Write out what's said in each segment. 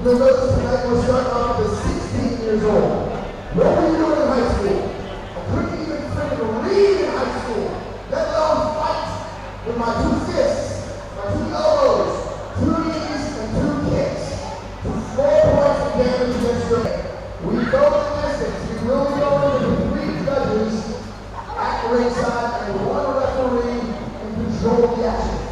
You'll notice tonight we're starting off with 16 years old. What were you doing in high school? I couldn't even freaking read in high school. Let alone fight with my 2 fists, my 2 elbows, 2 knees, and 2 kicks. 4 points of damage against your head. We go the distance. We will be going with 3 judges at the ringside and 1 referee in control of the action.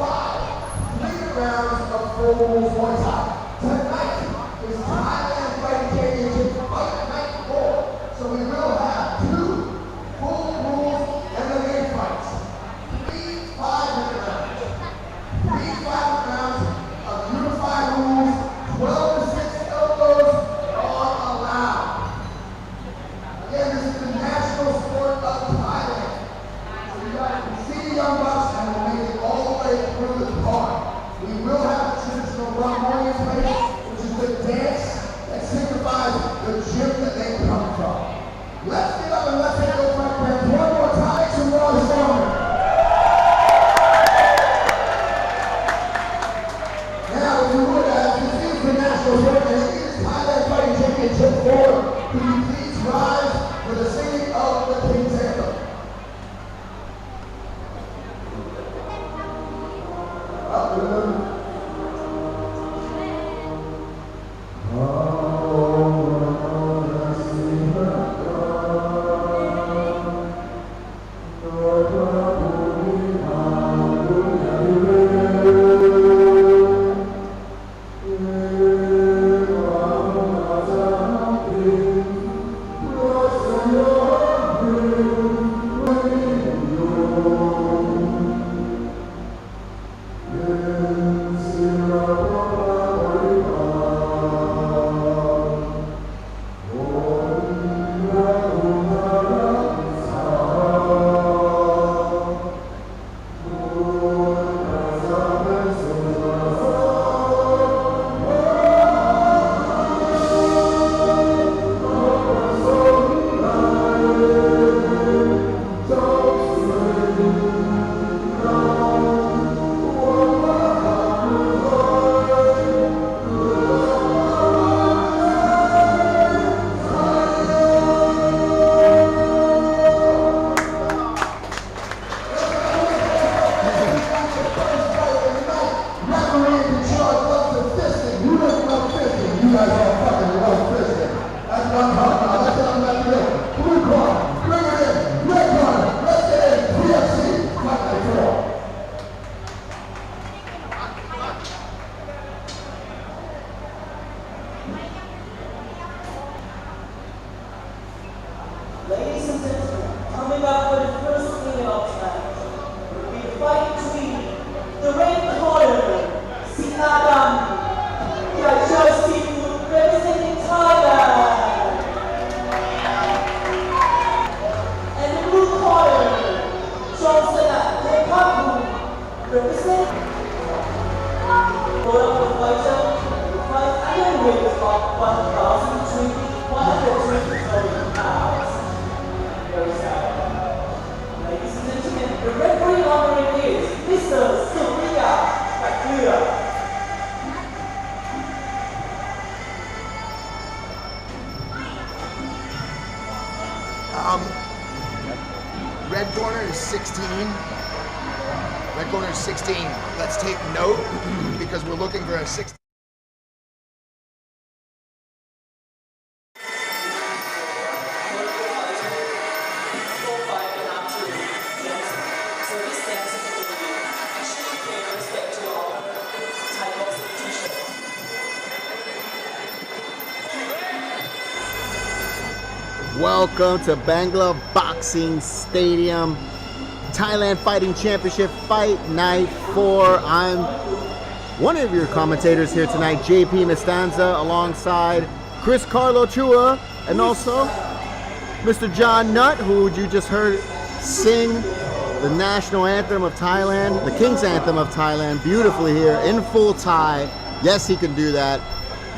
3 rounds of full rules Muay Thai. Tonight is Thailand Fighting Championship Fight Night 4. So we will have 2 full rules MMA fights. 3 5-minute rounds. 3 5-minute rounds of unified rules. 12 to 6 elbows are allowed. Again, this is the national sport of Thailand. So you guys can see the young bucks and we'll make it all the way through the card. We will have the traditional Muay place, which is the dance that signifies the gym that they come from. Let's get up and let's hit those right hands one more time to Raw Stronger. Now, if you would have, this is the national sport and it is Thailand Fighting Championship 4. Could you please rise for the singing of the King's Anthem? Ladies and gentlemen, coming up for the first meeting of tonight will be the fight between the red corner, Sinadam, Seafood representing Thailand, and the blue corner, Johnson Tepaku, representing both of the fighter will fight under weight of 1,120 pounds. Ladies and gentlemen, the referee honorary is Mr. Surya Kakura. Red corner is 16. Red corner is 16. Let's take note because we're looking for a 16. Welcome to Bangla Boxing Stadium, Thailand Fighting Championship Fight Night 4. I'm one of your commentators here tonight, JP Mestanza, alongside Chris Carlo Chua, and also Mr. John Nutt, who you just heard sing the national anthem of Thailand, the King's Anthem of Thailand, beautifully here in full Thai. Yes, he can do that.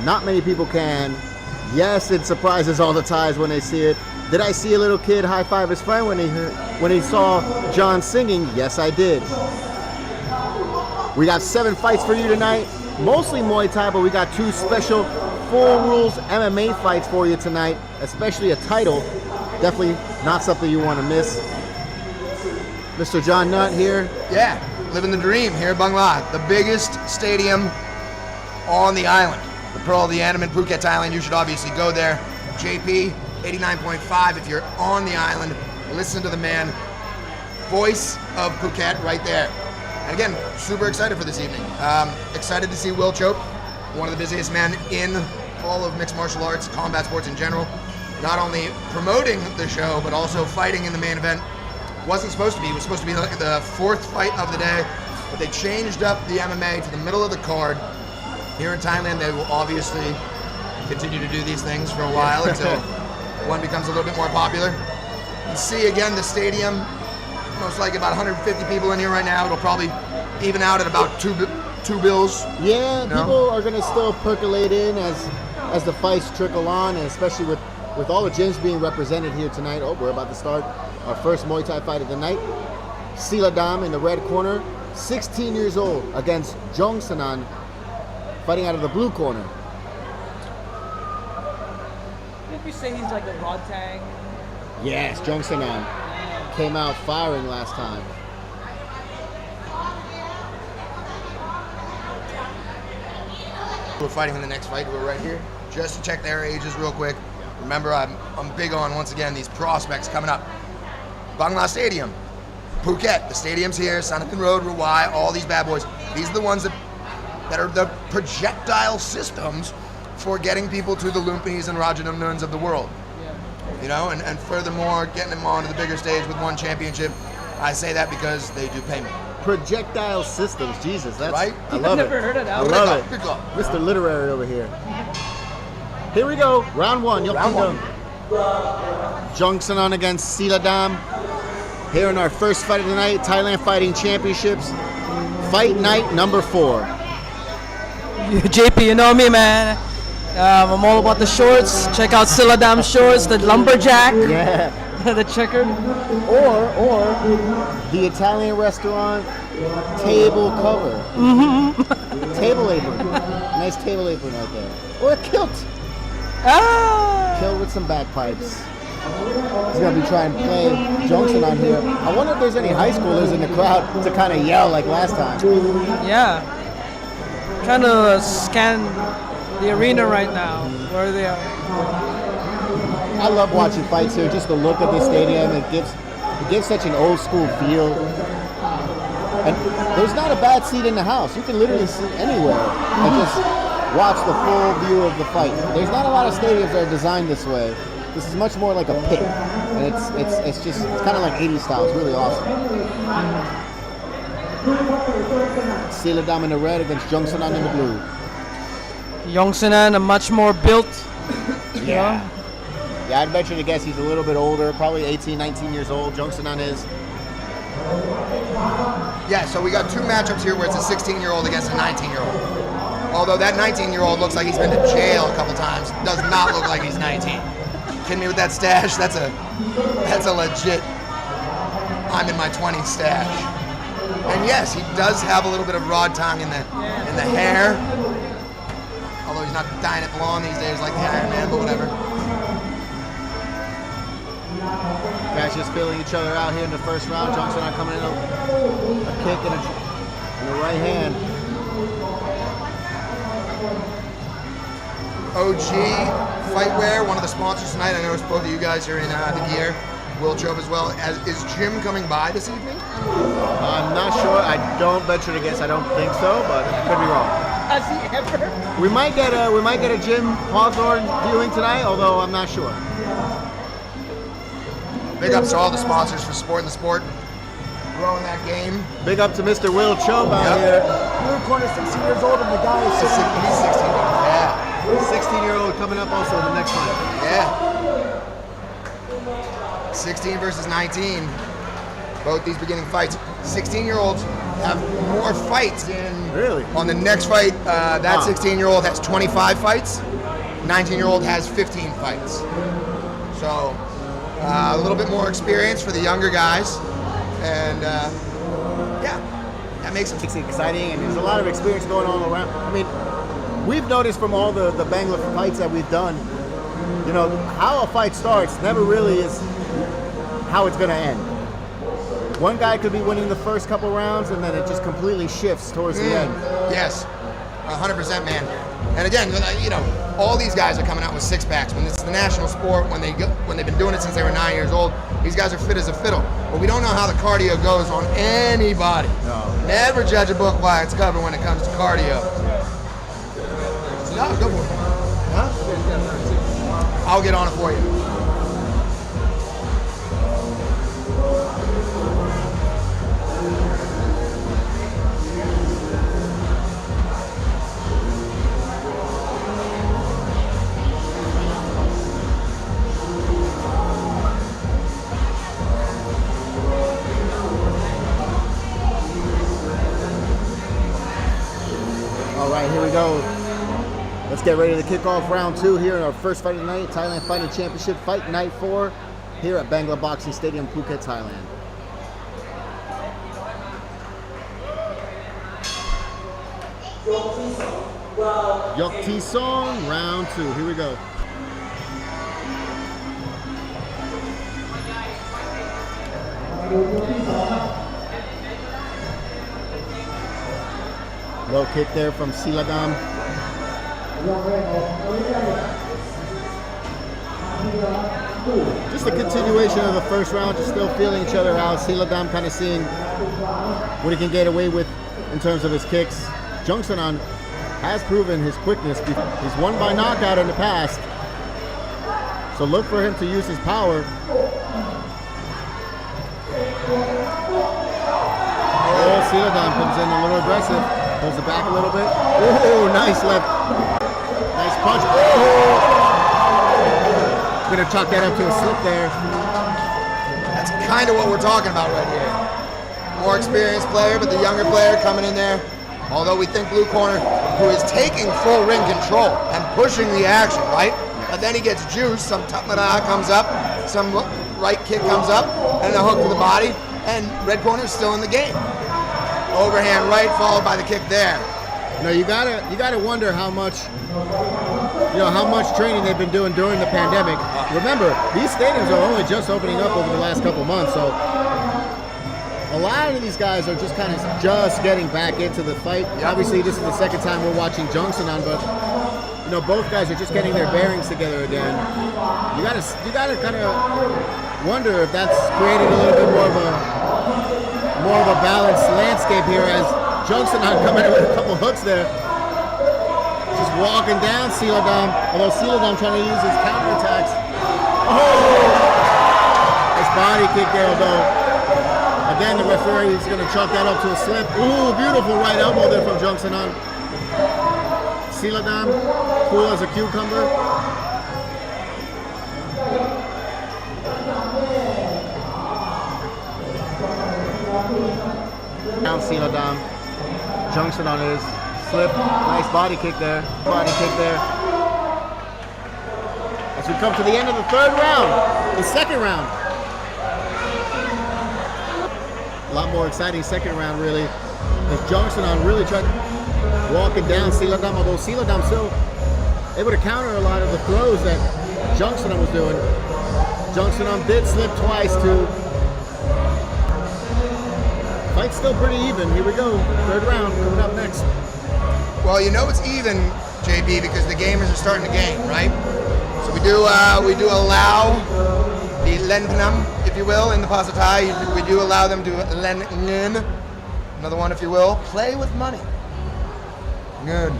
Not many people can. Yes, it surprises all the Thais when they see it. Did I see a little kid high five his friend when he saw John singing? Yes, I did. We got 7 fights for you tonight, mostly Muay Thai, but we got 2 special full rules MMA fights for you tonight, especially a title. Definitely not something you want to miss. Mr. John Nutt here. Yeah, living the dream here at Bangla, the biggest stadium on the island. The Pearl of the Andaman, Phuket, Thailand. You should obviously go there. JP, 89.5 if you're on the island. Listen to the man. Voice of Phuket right there. And again, super excited for this evening. Excited to see Will Chope, one of the busiest men in all of mixed martial arts, combat sports in general. Not only promoting the show, but also fighting in the main event. Wasn't supposed to be. It was supposed to be the fourth fight of the day, but they changed up the MMA to the middle of the card. Here in Thailand, they will obviously continue to do these things for a while until one becomes a little bit more popular. You see again the stadium, most likely about 150 people in here right now. It'll probably even out at about two bills. Yeah, You know? people are going to still percolate in as the fights trickle on, and especially with all the gyms being represented here tonight. Oh, we're about to start our first Muay Thai fight of the night. Siladam in the red corner, 16 years old, against Jong Sanan, fighting out of the blue corner. Did you say he's like a raw tang? Yes, Jong Sanan came out firing last time. We're fighting in the next fight. We're right here just to check their ages real quick. Remember, I'm big on, once again, these prospects coming up. Bangla Stadium, Phuket, the stadium's here, Sanatan Road, Rawai, all these bad boys. These are the ones that are the projectile systems for getting people to the Lumpinis and Rajadamnuns of the world. You know, and furthermore, getting them onto the bigger stage with one championship. I say that because they do pay me. Projectile systems, Jesus, that's Right? I love it. I've never heard of that. I love it. Good call. Mr. Literary over here. Here we go, round one. Round one. Jong Sanan against Siladam. Here in our first fight of the night, Thailand Fighting Championships, Fight Night number 4. JP, you know me, man. I'm all about the shorts. Check out Siladam's shorts, the lumberjack, Yeah. the checkered. Or the Italian restaurant table cover. Table apron. Nice table apron right there. Or a kilt. Ah! Kilt with some bagpipes. He's gonna be trying to play Johnson on here. I wonder if there's any high schoolers in the crowd to kind of yell like last time. Yeah. Trying to scan the arena right now, where they are. I love watching fights here. Just the look of the stadium, it gives such an old school feel. And there's not a bad seat in the house. You can literally sit anywhere and just watch the full view of the fight. There's not a lot of stadiums that are designed this way. This is much more like a pit, and it's kind of like 80s style. It's really awesome. Siladam in the red against Jong Sanan in the blue. Yongsanan, a much more built. Yeah, I'd venture to guess he's a little bit older, probably 18, 19 years old. Jong Sanan is. Yeah, so we got two matchups here where it's a 16-year-old against a 19-year-old. Although that 19-year-old looks like he's been to jail a couple times, does not look like he's 19. Kidding me with that stash? That's a legit I'm in my 20s stash. And yes, he does have a little bit of raw tongue in the hair. Although he's not dyeing it blonde these days like the Iron Man, but whatever. Guys just feeling each other out here in the first round. Jong Sanan coming in a kick and a right hand. OG Fightwear, one of the sponsors tonight. I noticed both of you guys are in the gear. Will Chope as well. Is Jim coming by this evening? I'm not sure. I don't venture to guess. I don't think so, but I could be wrong. Has he ever? We might get a Jim Hawthorne viewing tonight, although I'm not sure. Big ups to all the sponsors for supporting the sport, growing that game. Big up to Mr. Will Chope out here. Blue corner, 16 years old, and the guy is He's 16. Yeah. 16-year-old coming up also in the next fight. Yeah. 16 versus 19. Both these beginning fights. 16-year-olds have more fights in. Really? On the next fight, that 16-year-old has 25 fights. 19-year-old has 15 fights. So a little bit more experience for the younger guys. And yeah, that makes it It's exciting, and there's a lot of experience going on around. I mean, we've noticed from all the Bangla fights that we've done, you know, how a fight starts never really is how it's going to end. One guy could be winning the first couple rounds, and then it just completely shifts towards the end. Yes, 100%, man. And again, you know, all these guys are coming out with six packs. When it's the national sport, when they've been doing it since they were 9 years old, these guys are fit as a fiddle. But we don't know how the cardio goes on anybody. No. Never judge a book by its cover when it comes to cardio. No, go for it. Huh? I'll get on it for you. All right, here we go. Let's get ready to kick off round 2 here in our first fight of the night, Thailand Fighting Championship Fight Night 4 here at Bangla Boxing Stadium, Phuket, Thailand. Yok T Song, round 2. Here we go. Low kick there from Siladam. Just a continuation of the first round, just still feeling each other out. Siladam kind of seeing what he can get away with in terms of his kicks. Jungsanan has proven his quickness. He's won by knockout in the past. So look for him to use his power. Oh, Siladam comes in a little aggressive. Pulls it back a little bit. Oh, nice left. Nice punch. Oh! Gonna chalk that up to a slip there. That's kind of what we're talking about right here. More experienced player, but the younger player coming in there. Although we think blue corner, who is taking full ring control and pushing the action, right? But then he gets juiced. Some tapmara comes up, some right kick comes up, and a hook to the body. And red corner is still in the game. Overhand right followed by the kick there. No, you gotta wonder how much training they've been doing during the pandemic. Remember, these stadiums are only just opening up over the last couple months, so a lot of these guys are just kind of just getting back into the fight. Yep. Obviously, this is the second time we're watching Jungsanan, but you know, both guys are just getting their bearings together again. You gotta kind of wonder if that's created a little bit more of a balanced landscape here, as Jungsanan coming in with a couple hooks there. Just walking down Siladam, although Siladam trying to use his counterattacks. Oh! Nice body kick there, although again the referee is going to chalk that up to a slip. Ooh, beautiful right elbow there from Jungsanan. Siladam, cool as a cucumber. Down Siladam. Jungsanan on his slip. Nice body kick there. Body kick there. As we come to the end of the third round, the second round. A lot more exciting second round, really. As Jungsanan really tried walking down Siladam, although Siladam still able to counter a lot of the throws that Jungsanan was doing. Jungsanan did slip twice too. Fight's still pretty even. Here we go. Third round coming up next. Well, you know it's even, JB, because the gamers are starting to game, right? So we do allow the lendnam, if you will, in the Pasatai. We do allow them to lendnam, another one, if you will, play with money. Ngun.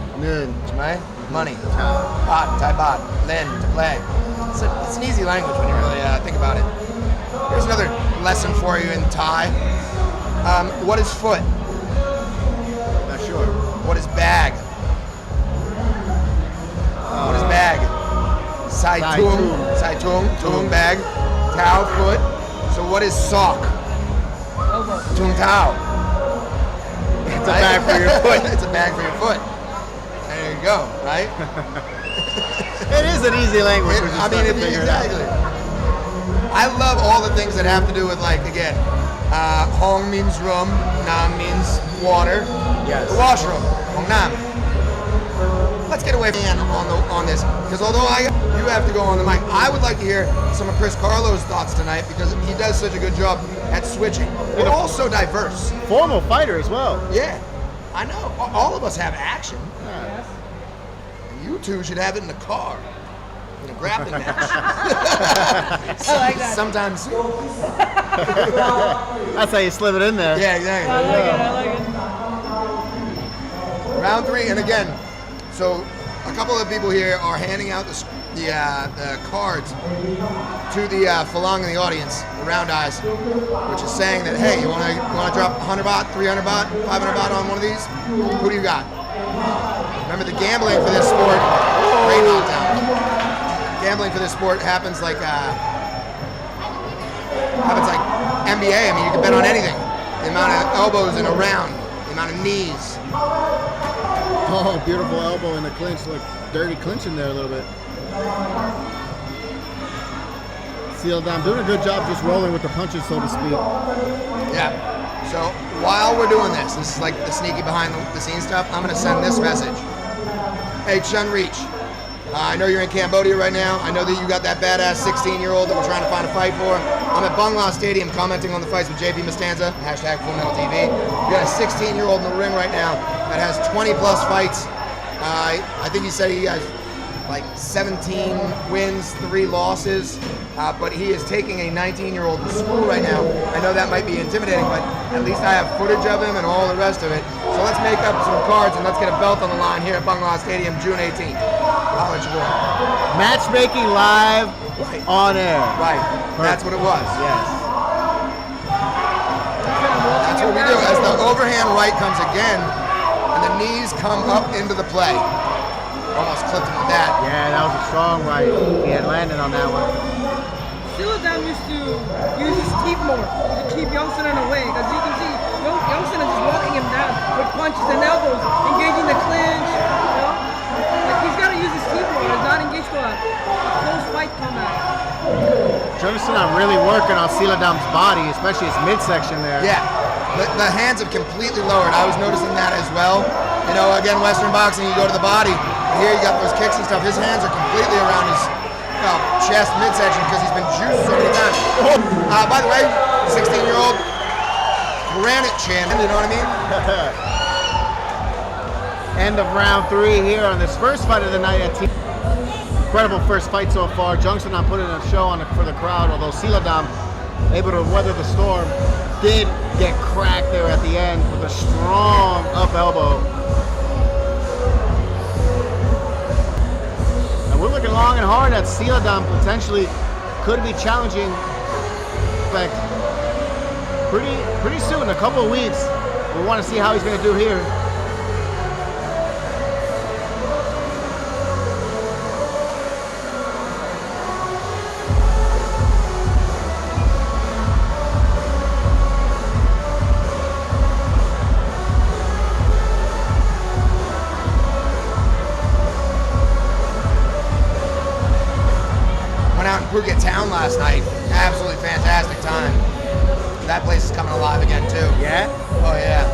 Right? Money. Baht, Thai baht, lend, to play. It's an easy language when you really think about it. Here's another lesson for you in Thai. What is foot? Not sure. What is bag? What is bag? Sai tung, bag. Tao, foot. So what is sock? Tung tao. It's a bag for your foot. It's a bag for your foot. There you go, right? It is an easy language. Exactly. I love all the things that have to do with, like, again, Hong means room, Nam means water. Yes. The washroom, Hong Nam. Let's let's get away from on this, because although you have to go on the mic, I would like to hear some of Chris Carlo's thoughts tonight, because he does such a good job at switching. We're all so diverse. Formal fighter as well. Yeah, I know. All of us have action. Yeah. You two should have it in the car. In a grappling match. I like that. Sometimes. That's how you slip it in there. Yeah, exactly. I like it. Round 3, and again, so a couple of people here are handing out the cards to the Falang in the audience, the round eyes, which is saying that, hey, you want to drop 100 baht, 300 baht, 500 baht on one of these? Who do you got? Remember, the gambling for this sport, great knockdown. Gambling for this sport happens like NBA. I mean, you can bet on anything. The amount of elbows in a round, the amount of knees. Oh, beautiful elbow in the clinch, like dirty clinching there a little bit. Sealdam doing a good job just rolling with the punches, so to speak. Yeah. So while we're doing this is like the sneaky behind the scenes stuff. I'm gonna send this message. Hey, Chun Reach. I know you're in Cambodia right now. I know that you got that badass 16-year-old that we're trying to find a fight for. I'm at Bangla Stadium commenting on the fights with JP Mastanza, hashtag Full Metal TV. You got a 16-year-old in the ring right now that has 20 plus fights. I think he said he has like 17 wins, 3 losses, but he is taking a 19-year-old to school right now. I know that might be intimidating, but at least I have footage of him and all the rest of it. So let's make up some cards and let's get a belt on the line here at Bangla Stadium, June 18th. I'll let you go. Matchmaking live on air. Right, that's what it was. Yes. That's what we do. As the overhand right comes again, and the knees come up into the play. Almost clipped him with that. Yeah, that was a strong right. He had landed on that one. Siladam used to use his teeth more to keep Youngson away, because you can see Youngson is just walking him down with punches and elbows, engaging the clinch. You know, like he's got to use his teeth more. He's not engaged to a close fight combat. Jefferson are really working on Sealadam's body, especially his midsection there. Yeah, the hands have completely lowered. I was noticing that as well. You know, again, Western boxing, you go to the body. Here you got those kicks and stuff. His hands are completely around his chest midsection because he's been juiced so many times. By the way, 16-year-old granite chin. You know what I mean? End of round 3 here on this first fight of the night at Incredible first fight so far. Jungson not putting a show on for the crowd, although Sealadam able to weather the storm. Did get cracked there at the end with a strong up elbow. And we're looking long and hard at Sealadam potentially could be challenging like pretty soon, a couple of weeks. We want to see how he's going to do here. Out in Phuket town last night. Absolutely fantastic time. That place is coming alive again too. Yeah? Oh yeah.